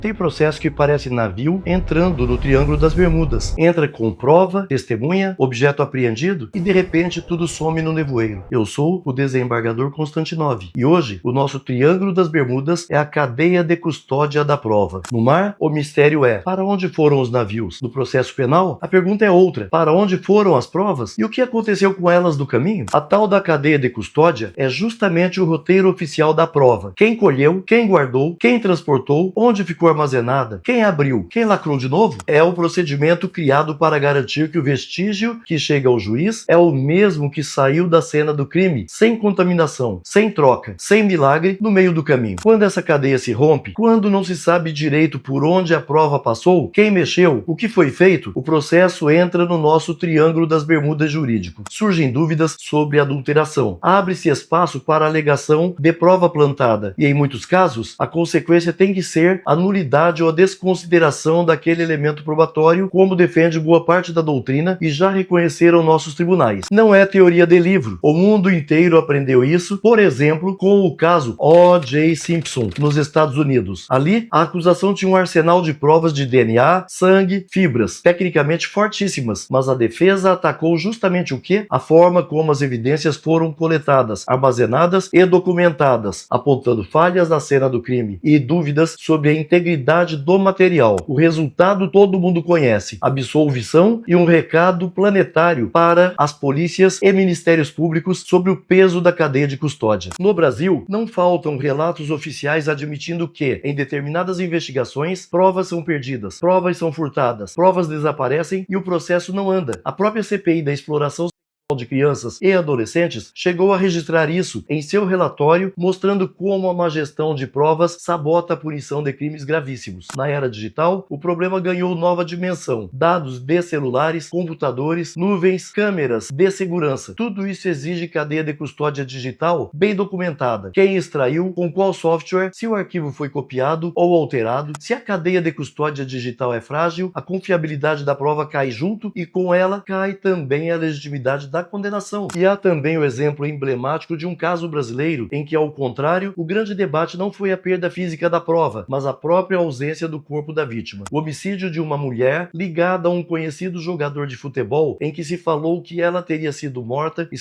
Tem processo que parece navio entrando no Triângulo das Bermudas. Entra com prova, testemunha, objeto apreendido e de repente tudo some no nevoeiro. Eu sou o desembargador Constantinov e hoje o nosso Triângulo das Bermudas é a cadeia de custódia da prova. No mar, o mistério é: para onde foram os navios? No processo penal, a pergunta é outra: para onde foram as provas? E o que aconteceu com elas no caminho? A tal da cadeia de custódia é justamente o roteiro oficial da prova. Quem colheu, quem guardou, quem transportou, onde ficou armazenada, quem abriu, quem lacrou de novo, é o procedimento criado para garantir que o vestígio que chega ao juiz é o mesmo que saiu da cena do crime, sem contaminação, sem troca, sem milagre no meio do caminho. Quando essa cadeia se rompe, quando não se sabe direito por onde a prova passou, quem mexeu, o que foi feito, o processo entra no nosso Triângulo das Bermudas jurídico. Surgem dúvidas sobre adulteração. Abre-se espaço para a alegação de prova plantada e, em muitos casos, a consequência tem que ser a nulidade ou a desconsideração daquele elemento probatório, como defende boa parte da doutrina e já reconheceram nossos tribunais. Não é teoria de livro. O mundo inteiro aprendeu isso, por exemplo, com o caso O.J. Simpson, nos Estados Unidos. Ali, a acusação tinha um arsenal de provas de DNA, sangue, fibras, tecnicamente fortíssimas, mas a defesa atacou justamente o quê? A forma como as evidências foram coletadas, armazenadas e documentadas, apontando falhas na cena do crime e dúvidas sobre a integridade do material. O resultado todo mundo conhece: absolvição e um recado planetário para as polícias e ministérios públicos sobre o peso da cadeia de custódia. No Brasil, não faltam relatos oficiais admitindo que, em determinadas investigações, provas são perdidas, provas são furtadas, provas desaparecem e o processo não anda. A própria CPI da exploração de crianças e adolescentes chegou a registrar isso em seu relatório, mostrando como a má gestão de provas sabota a punição de crimes gravíssimos. Na era digital, o problema ganhou nova dimensão: dados de celulares, computadores, nuvens, câmeras de segurança. Tudo isso exige cadeia de custódia digital bem documentada. Quem extraiu, com qual software, se o arquivo foi copiado ou alterado. Se a cadeia de custódia digital é frágil, a confiabilidade da prova cai junto e com ela cai também a legitimidade da condenação. E há também o exemplo emblemático de um caso brasileiro em que, ao contrário, o grande debate não foi a perda física da prova, mas a própria ausência do corpo da vítima. O homicídio de uma mulher ligada a um conhecido jogador de futebol, em que se falou que ela teria sido morta e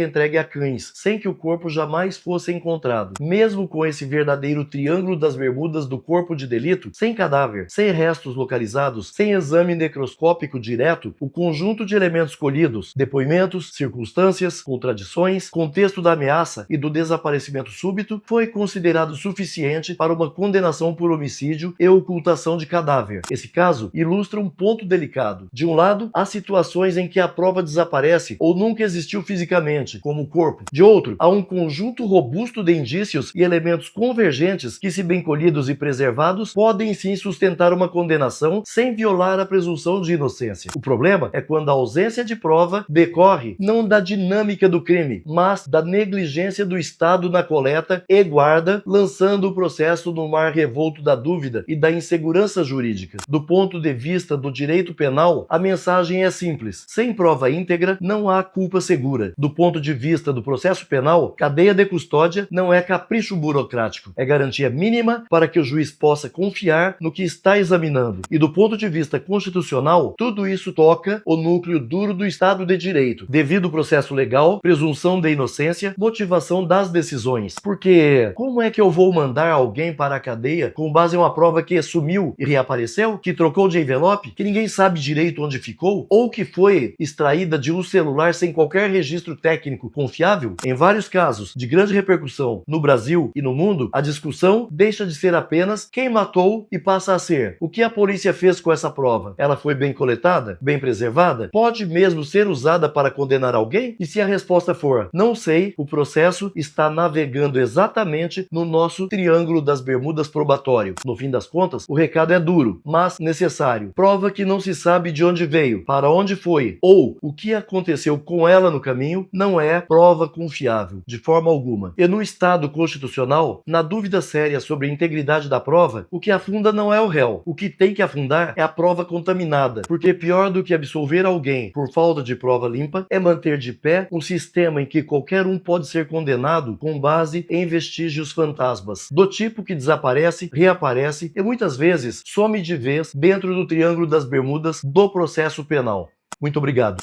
entregue a cães, sem que o corpo jamais fosse encontrado. Mesmo com esse verdadeiro Triângulo das Bermudas do corpo de delito, sem cadáver, sem restos localizados, sem exame necroscópico direto, o conjunto de elementos colhidos, depoimentos, circunstâncias, contradições, contexto da ameaça e do desaparecimento súbito, foi considerado suficiente para uma condenação por homicídio e ocultação de cadáver. Esse caso ilustra um ponto delicado. De um lado, há situações em que a prova desaparece ou nunca existiu fisicamente, como o corpo. De outro, há um conjunto robusto de indícios e elementos convergentes que, se bem colhidos e preservados, podem sim sustentar uma condenação sem violar a presunção de inocência. O problema é quando a ausência de prova decorre não da dinâmica do crime, mas da negligência do Estado na coleta e guarda, lançando o processo no mar revolto da dúvida e da insegurança jurídica. Do ponto de vista do direito penal, a mensagem é simples: sem prova íntegra, não há culpa segura. Do ponto de vista do processo penal, cadeia de custódia não é capricho burocrático, é garantia mínima para que o juiz possa confiar no que está examinando. E do ponto de vista constitucional, tudo isso toca o núcleo duro do Estado de Direito, devido ao processo legal, presunção de inocência, motivação das decisões. Porque como é que eu vou mandar alguém para a cadeia com base em uma prova que sumiu e reapareceu, que trocou de envelope, que ninguém sabe direito onde ficou, ou que foi extraída de um celular sem qualquer registro técnico confiável? Em vários casos de grande repercussão no Brasil e no mundo, a discussão deixa de ser apenas quem matou e passa a ser: o que a polícia fez com essa prova? Ela foi bem coletada? Bem preservada? Pode mesmo ser usada para condenar alguém? E se a resposta for não sei, o processo está navegando exatamente no nosso Triângulo das Bermudas probatório. No fim das contas, o recado é duro, mas necessário. Prova que não se sabe de onde veio, para onde foi ou o que aconteceu com ela no caminho testemunho não é prova confiável, de forma alguma. E no Estado constitucional, na dúvida séria sobre a integridade da prova, o que afunda não é o réu. O que tem que afundar é a prova contaminada, porque pior do que absolver alguém por falta de prova limpa é manter de pé um sistema em que qualquer um pode ser condenado com base em vestígios fantasmas, do tipo que desaparece, reaparece e muitas vezes some de vez dentro do Triângulo das Bermudas do processo penal. Muito obrigado.